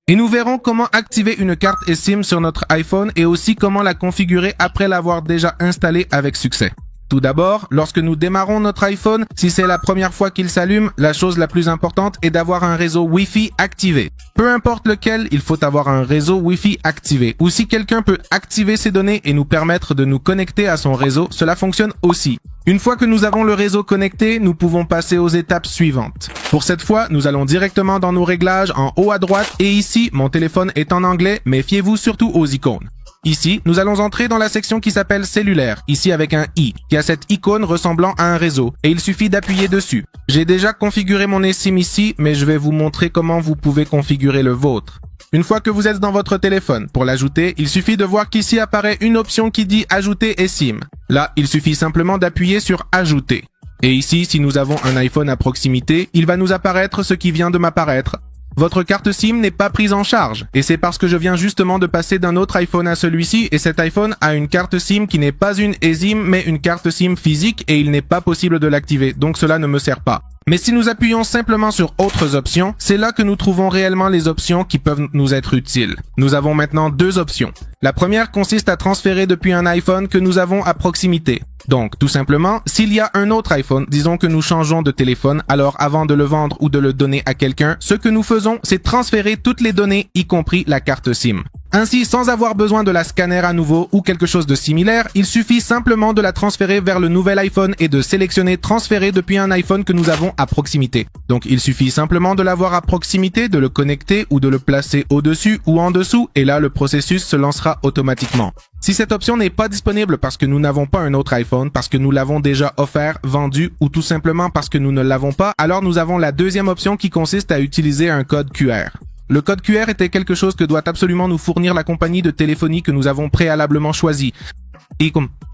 Et nous verrons comment activer une carte eSIM sur notre iPhone et aussi comment la configurer après l'avoir déjà installée avec succès. Tout d'abord, lorsque nous démarrons notre iPhone, si c'est la première fois qu'il s'allume, la chose la plus importante est d'avoir un réseau Wi-Fi activé. Peu importe lequel, il faut avoir un réseau Wi-Fi activé. Ou si quelqu'un peut activer ces données et nous permettre de nous connecter à son réseau, cela fonctionne aussi. Une fois que nous avons le réseau connecté, nous pouvons passer aux étapes suivantes. Pour cette fois, nous allons directement dans nos réglages en haut à droite et ici, mon téléphone est en anglais, mais fiez-vous surtout aux icônes. Ici, nous allons entrer dans la section qui s'appelle cellulaire, ici avec un i, qui a cette icône ressemblant à un réseau, et il suffit d'appuyer dessus. J'ai déjà configuré mon eSIM ici, mais je vais vous montrer comment vous pouvez configurer le vôtre. Une fois que vous êtes dans votre téléphone, pour l'ajouter, il suffit de voir qu'ici apparaît une option qui dit « Ajouter eSIM ». Là, il suffit simplement d'appuyer sur « Ajouter ». Et ici, si nous avons un iPhone à proximité, il va nous apparaître ce qui vient de m'apparaître. Votre carte SIM n'est pas prise en charge, et c'est parce que je viens justement de passer d'un autre iPhone à celui-ci, et cet iPhone a une carte SIM qui n'est pas une eSIM, mais une carte SIM physique, et il n'est pas possible de l'activer, donc cela ne me sert pas. Mais si nous appuyons simplement sur autres options, c'est là que nous trouvons réellement les options qui peuvent nous être utiles. Nous avons maintenant deux options. La première consiste à transférer depuis un iPhone que nous avons à proximité. Donc, tout simplement, s'il y a un autre iPhone, disons que nous changeons de téléphone, alors avant de le vendre ou de le donner à quelqu'un, ce que nous faisons, c'est transférer toutes les données, y compris la carte SIM. Ainsi, sans avoir besoin de la scanner à nouveau ou quelque chose de similaire, il suffit simplement de la transférer vers le nouvel iPhone et de sélectionner transférer depuis un iPhone que nous avons à proximité. Donc, il suffit simplement de l'avoir à proximité, de le connecter ou de le placer au-dessus ou en dessous, et là, le processus se lancera automatiquement. Si cette option n'est pas disponible parce que nous n'avons pas un autre iPhone, parce que nous l'avons déjà offert, vendu ou tout simplement parce que nous ne l'avons pas, alors nous avons la deuxième option qui consiste à utiliser un code QR. Le code QR était quelque chose que doit absolument nous fournir la compagnie de téléphonie que nous avons préalablement choisie.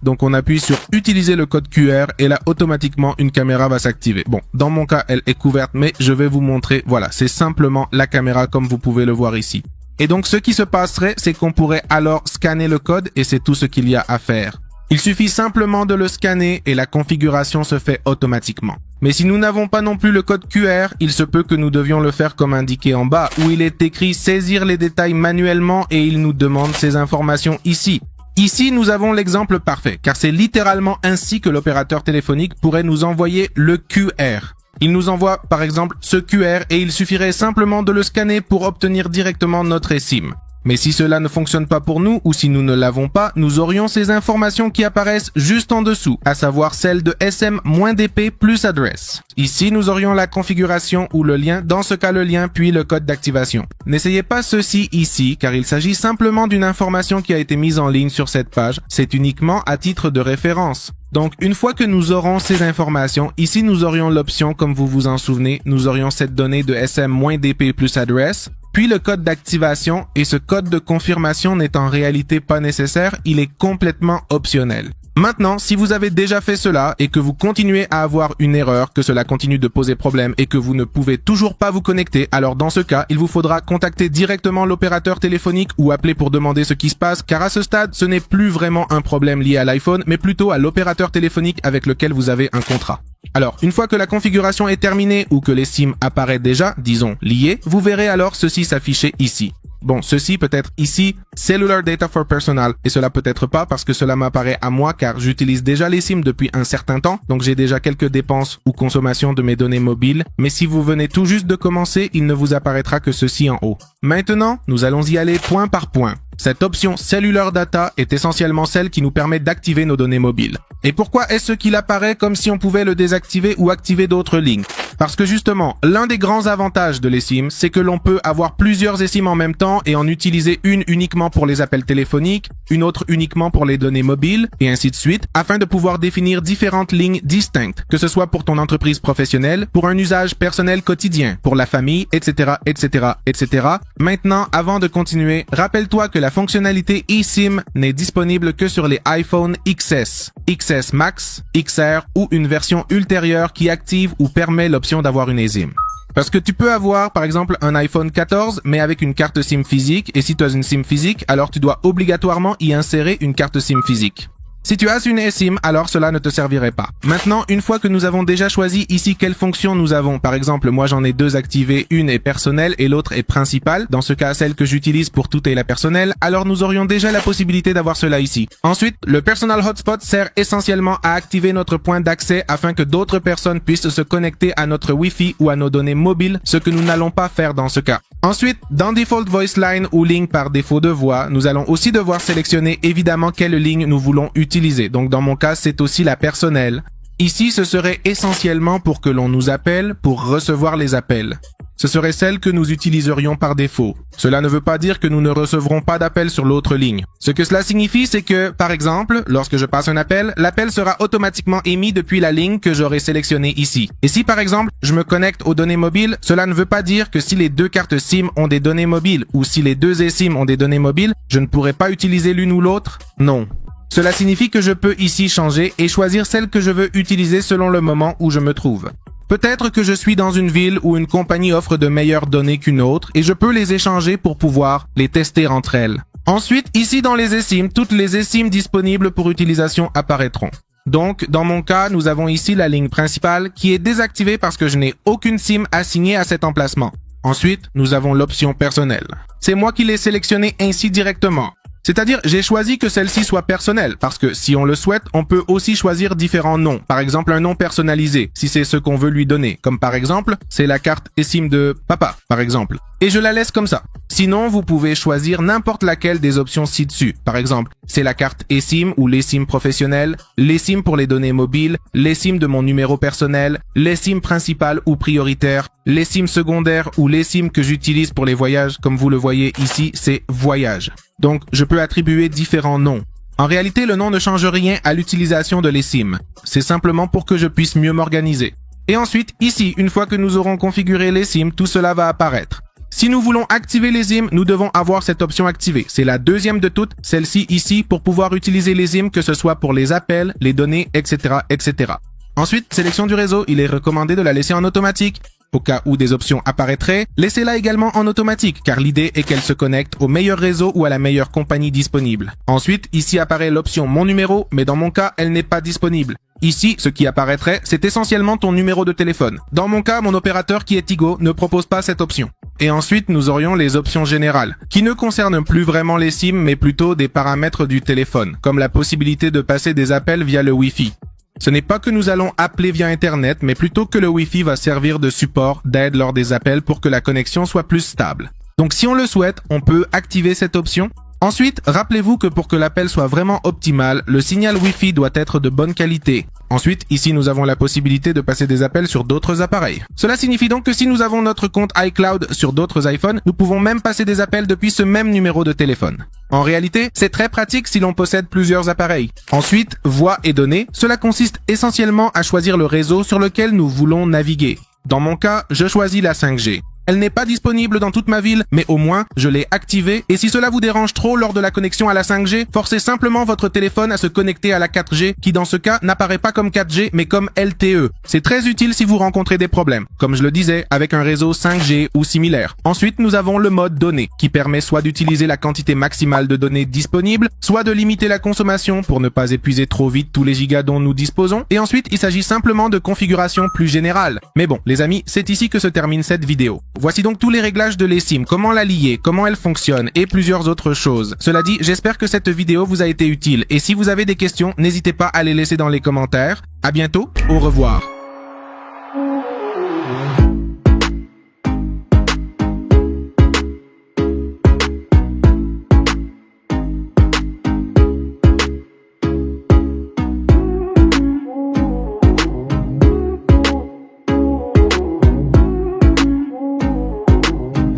Donc on appuie sur utiliser le code QR et là automatiquement une caméra va s'activer. Bon, dans mon cas elle est couverte mais je vais vous montrer, voilà, c'est simplement la caméra comme vous pouvez le voir ici. Et donc ce qui se passerait, c'est qu'on pourrait alors scanner le code et c'est tout ce qu'il y a à faire. Il suffit simplement de le scanner et la configuration se fait automatiquement. Mais si nous n'avons pas non plus le code QR, il se peut que nous devions le faire comme indiqué en bas, où il est écrit « Saisir les détails manuellement » et il nous demande ces informations ici. Ici, nous avons l'exemple parfait, car c'est littéralement ainsi que l'opérateur téléphonique pourrait nous envoyer le QR. Il nous envoie par exemple ce QR et il suffirait simplement de le scanner pour obtenir directement notre eSIM. Mais si cela ne fonctionne pas pour nous ou si nous ne l'avons pas, nous aurions ces informations qui apparaissent juste en dessous, à savoir celles de SM-DP plus adresse. Ici, nous aurions la configuration ou le lien, dans ce cas le lien puis le code d'activation. N'essayez pas ceci ici car il s'agit simplement d'une information qui a été mise en ligne sur cette page, c'est uniquement à titre de référence. Donc, une fois que nous aurons ces informations, ici nous aurions l'option, comme vous vous en souvenez, nous aurions cette donnée de SM-DP plus adresse, puis le code d'activation, et ce code de confirmation n'est en réalité pas nécessaire, il est complètement optionnel. Maintenant, si vous avez déjà fait cela et que vous continuez à avoir une erreur, que cela continue de poser problème et que vous ne pouvez toujours pas vous connecter, alors dans ce cas, il vous faudra contacter directement l'opérateur téléphonique ou appeler pour demander ce qui se passe, car à ce stade, ce n'est plus vraiment un problème lié à l'iPhone, mais plutôt à l'opérateur téléphonique avec lequel vous avez un contrat. Alors, une fois que la configuration est terminée ou que les SIM apparaît déjà, disons, liés, vous verrez alors ceci s'afficher ici. Bon, ceci peut être ici, Cellular Data for Personal, et cela peut être pas parce que cela m'apparaît à moi car j'utilise déjà les SIM depuis un certain temps, donc j'ai déjà quelques dépenses ou consommations de mes données mobiles, mais si vous venez tout juste de commencer, il ne vous apparaîtra que ceci en haut. Maintenant, nous allons y aller point par point. Cette option Cellular Data est essentiellement celle qui nous permet d'activer nos données mobiles. Et pourquoi est-ce qu'il apparaît comme si on pouvait le désactiver ou activer d'autres lignes? Parce que justement, l'un des grands avantages de l'eSIM, c'est que l'on peut avoir plusieurs eSIM en même temps et en utiliser une uniquement pour les appels téléphoniques, une autre uniquement pour les données mobiles, et ainsi de suite, afin de pouvoir définir différentes lignes distinctes, que ce soit pour ton entreprise professionnelle, pour un usage personnel quotidien, pour la famille, etc., etc., etc. Maintenant, avant de continuer, rappelle-toi que la fonctionnalité eSIM n'est disponible que sur les iPhone XS, XS Max, XR ou une version ultérieure qui active ou permet l'option d'avoir une eSIM. Parce que tu peux avoir, par exemple, un iPhone 14, mais avec une carte SIM physique, et si tu as une SIM physique, alors tu dois obligatoirement y insérer une carte SIM physique. Si tu as une eSIM, alors cela ne te servirait pas. Maintenant, une fois que nous avons déjà choisi ici quelles fonctions nous avons, par exemple, moi j'en ai deux activées, une est personnelle et l'autre est principale, dans ce cas celle que j'utilise pour tout est la personnelle, alors nous aurions déjà la possibilité d'avoir cela ici. Ensuite, le Personal Hotspot sert essentiellement à activer notre point d'accès afin que d'autres personnes puissent se connecter à notre Wi-Fi ou à nos données mobiles, ce que nous n'allons pas faire dans ce cas. Ensuite, dans Default Voice Line ou ligne par défaut de voix, nous allons aussi devoir sélectionner évidemment quelle ligne nous voulons utiliser. Donc dans mon cas, c'est aussi la personnelle. Ici, ce serait essentiellement pour que l'on nous appelle pour recevoir les appels. Ce serait celle que nous utiliserions par défaut. Cela ne veut pas dire que nous ne recevrons pas d'appel sur l'autre ligne. Ce que cela signifie, c'est que, par exemple, lorsque je passe un appel, l'appel sera automatiquement émis depuis la ligne que j'aurai sélectionnée ici. Et si, par exemple, je me connecte aux données mobiles, cela ne veut pas dire que si les deux cartes SIM ont des données mobiles ou si les deux eSIM ont des données mobiles, je ne pourrai pas utiliser l'une ou l'autre? Non. Cela signifie que je peux ici changer et choisir celle que je veux utiliser selon le moment où je me trouve. Peut-être que je suis dans une ville où une compagnie offre de meilleures données qu'une autre et je peux les échanger pour pouvoir les tester entre elles. Ensuite, ici dans les eSIM, toutes les eSIM disponibles pour utilisation apparaîtront. Donc, dans mon cas, nous avons ici la ligne principale qui est désactivée parce que je n'ai aucune SIM assignée à cet emplacement. Ensuite, nous avons l'option personnelle. C'est moi qui l'ai sélectionnée ainsi directement. C'est-à-dire, j'ai choisi que celle-ci soit personnelle, parce que si on le souhaite, on peut aussi choisir différents noms. Par exemple, un nom personnalisé, si c'est ce qu'on veut lui donner. Comme par exemple, c'est la carte eSIM de papa, par exemple. Et je la laisse comme ça. Sinon, vous pouvez choisir n'importe laquelle des options ci-dessus. Par exemple, c'est la carte eSIM ou l'eSIM professionnelle, l'eSIM pour les données mobiles, l'eSIM de mon numéro personnel, l'eSIM principal ou prioritaire, l'eSIM secondaire ou l'eSIM que j'utilise pour les voyages. Comme vous le voyez ici, c'est voyage. Donc, je peux attribuer différents noms. En réalité, le nom ne change rien à l'utilisation de l'eSIM. C'est simplement pour que je puisse mieux m'organiser. Et ensuite, ici, une fois que nous aurons configuré l'eSIM, tout cela va apparaître. Si nous voulons activer les SIM, nous devons avoir cette option activée. C'est la deuxième de toutes, celle-ci ici, pour pouvoir utiliser les SIM, que ce soit pour les appels, les données, etc., etc. Ensuite, sélection du réseau, il est recommandé de la laisser en automatique. Au cas où des options apparaîtraient, laissez-la également en automatique, car l'idée est qu'elle se connecte au meilleur réseau ou à la meilleure compagnie disponible. Ensuite, ici apparaît l'option Mon numéro, mais dans mon cas, elle n'est pas disponible. Ici, ce qui apparaîtrait, c'est essentiellement ton numéro de téléphone. Dans mon cas, mon opérateur qui est Tigo ne propose pas cette option. Et ensuite, nous aurions les options générales, qui ne concernent plus vraiment les SIM, mais plutôt des paramètres du téléphone, comme la possibilité de passer des appels via le Wi-Fi. Ce n'est pas que nous allons appeler via Internet, mais plutôt que le Wi-Fi va servir de support, d'aide lors des appels pour que la connexion soit plus stable. Donc si on le souhaite, on peut activer cette option. Ensuite, rappelez-vous que pour que l'appel soit vraiment optimal, le signal Wi-Fi doit être de bonne qualité. Ensuite, ici nous avons la possibilité de passer des appels sur d'autres appareils. Cela signifie donc que si nous avons notre compte iCloud sur d'autres iPhones, nous pouvons même passer des appels depuis ce même numéro de téléphone. En réalité, c'est très pratique si l'on possède plusieurs appareils. Ensuite, voix et données, cela consiste essentiellement à choisir le réseau sur lequel nous voulons naviguer. Dans mon cas, je choisis la 5G. Elle n'est pas disponible dans toute ma ville, mais au moins, je l'ai activée. Et si cela vous dérange trop lors de la connexion à la 5G, forcez simplement votre téléphone à se connecter à la 4G, qui dans ce cas n'apparaît pas comme 4G, mais comme LTE. C'est très utile si vous rencontrez des problèmes, comme je le disais, avec un réseau 5G ou similaire. Ensuite, nous avons le mode données, qui permet soit d'utiliser la quantité maximale de données disponibles, soit de limiter la consommation pour ne pas épuiser trop vite tous les gigas dont nous disposons. Et ensuite, il s'agit simplement de configuration plus générale. Mais bon, les amis, c'est ici que se termine cette vidéo. Voici donc tous les réglages de l'eSIM, comment la lier, comment elle fonctionne et plusieurs autres choses. Cela dit, j'espère que cette vidéo vous a été utile et si vous avez des questions, n'hésitez pas à les laisser dans les commentaires. À bientôt, au revoir.